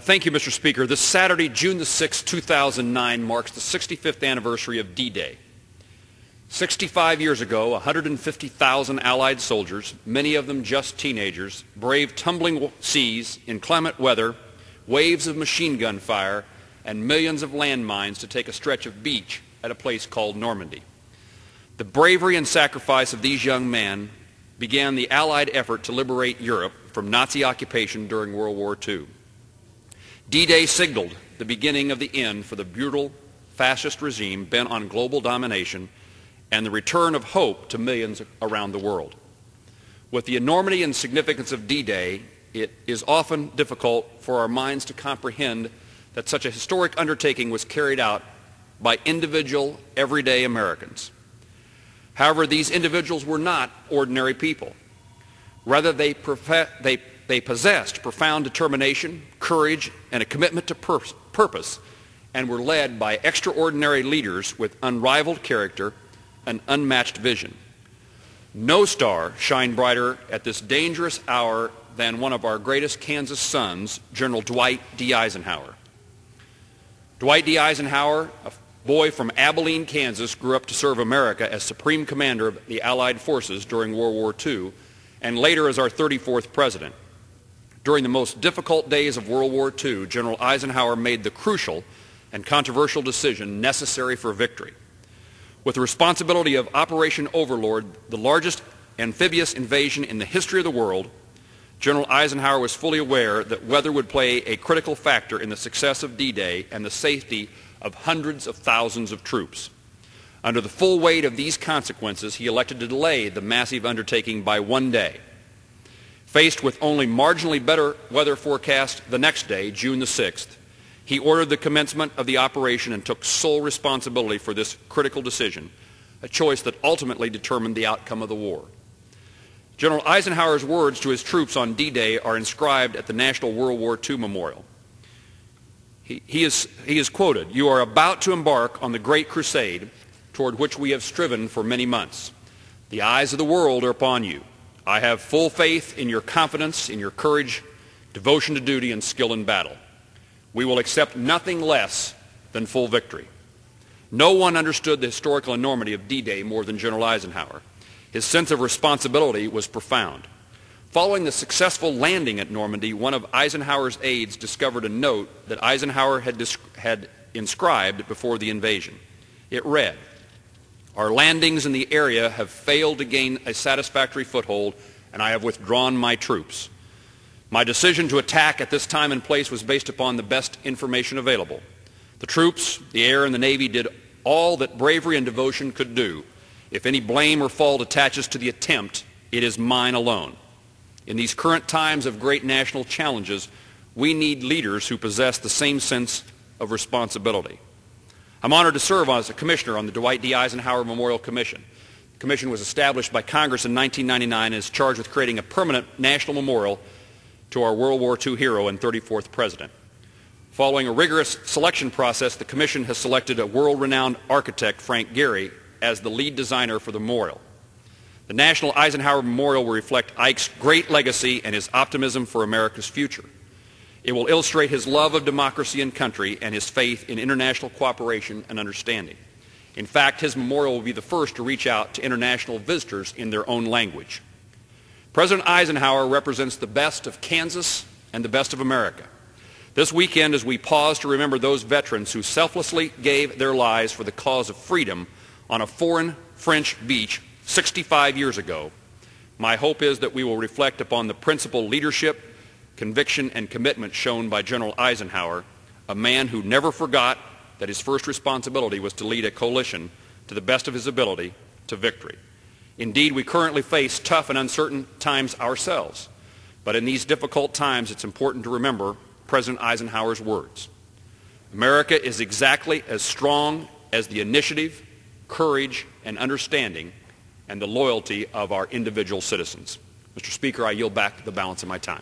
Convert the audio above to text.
Thank you, Mr. Speaker. This Saturday, June the 6th, 2009, marks the 65th anniversary of D-Day. 65 years ago, 150,000 Allied soldiers, many of them just teenagers, braved tumbling seas, inclement weather, waves of machine gun fire, and millions of landmines to take a stretch of beach at a place called Normandy. The bravery and sacrifice of these young men began the Allied effort to liberate Europe from Nazi occupation during World War II. D-Day signaled the beginning of the end for the brutal fascist regime bent on global domination and the return of hope to millions around the world. With the enormity and significance of D-Day, it is often difficult for our minds to comprehend that such a historic undertaking was carried out by individual, everyday Americans. However, these individuals were not ordinary people. Rather, they possessed profound determination, courage, and a commitment to purpose, and were led by extraordinary leaders with unrivaled character and unmatched vision. No star shined brighter at this dangerous hour than one of our greatest Kansas sons, General Dwight D. Eisenhower. Dwight D. Eisenhower, a boy from Abilene, Kansas, grew up to serve America as Supreme Commander of the Allied forces during World War II and later as our 34th President. During the most difficult days of World War II, General Eisenhower made the crucial and controversial decision necessary for victory. With the responsibility of Operation Overlord, the largest amphibious invasion in the history of the world, General Eisenhower was fully aware that weather would play a critical factor in the success of D-Day and the safety of hundreds of thousands of troops. Under the full weight of these consequences, he elected to delay the massive undertaking by one day. Faced with only marginally better weather forecast the next day, June the 6th, he ordered the commencement of the operation and took sole responsibility for this critical decision, a choice that ultimately determined the outcome of the war. General Eisenhower's words to his troops on D-Day are inscribed at the National World War II Memorial. He is quoted, "You are about to embark on the great crusade toward which we have striven for many months. The eyes of the world are upon you. I have full faith in your confidence, in your courage, devotion to duty, and skill in battle. We will accept nothing less than full victory." No one understood the historical enormity of D-Day more than General Eisenhower. His sense of responsibility was profound. Following the successful landing at Normandy, one of Eisenhower's aides discovered a note that Eisenhower had inscribed before the invasion. It read, "Our landings in the area have failed to gain a satisfactory foothold, and I have withdrawn my troops. My decision to attack at this time and place was based upon the best information available. The troops, the air, and the Navy did all that bravery and devotion could do. If any blame or fault attaches to the attempt, it is mine alone. In these current times of great national challenges, we need leaders who possess the same sense of responsibility." I'm honored to serve as a commissioner on the Dwight D. Eisenhower Memorial Commission. The commission was established by Congress in 1999 and is charged with creating a permanent national memorial to our World War II hero and 34th President. Following a rigorous selection process, the commission has selected a world-renowned architect, Frank Gehry, as the lead designer for the memorial. The National Eisenhower Memorial will reflect Ike's great legacy and his optimism for America's future. It will illustrate his love of democracy and country and his faith in international cooperation and understanding. In fact, his memorial will be the first to reach out to international visitors in their own language. President Eisenhower represents the best of Kansas and the best of America. This weekend, as we pause to remember those veterans who selflessly gave their lives for the cause of freedom on a foreign French beach 65 years ago, my hope is that we will reflect upon the principled leadership, conviction, and commitment shown by General Eisenhower, a man who never forgot that his first responsibility was to lead a coalition to the best of his ability to victory. Indeed, we currently face tough and uncertain times ourselves, but in these difficult times it's important to remember President Eisenhower's words. America is exactly as strong as the initiative, courage, and understanding and the loyalty of our individual citizens. Mr. Speaker, I yield back the balance of my time.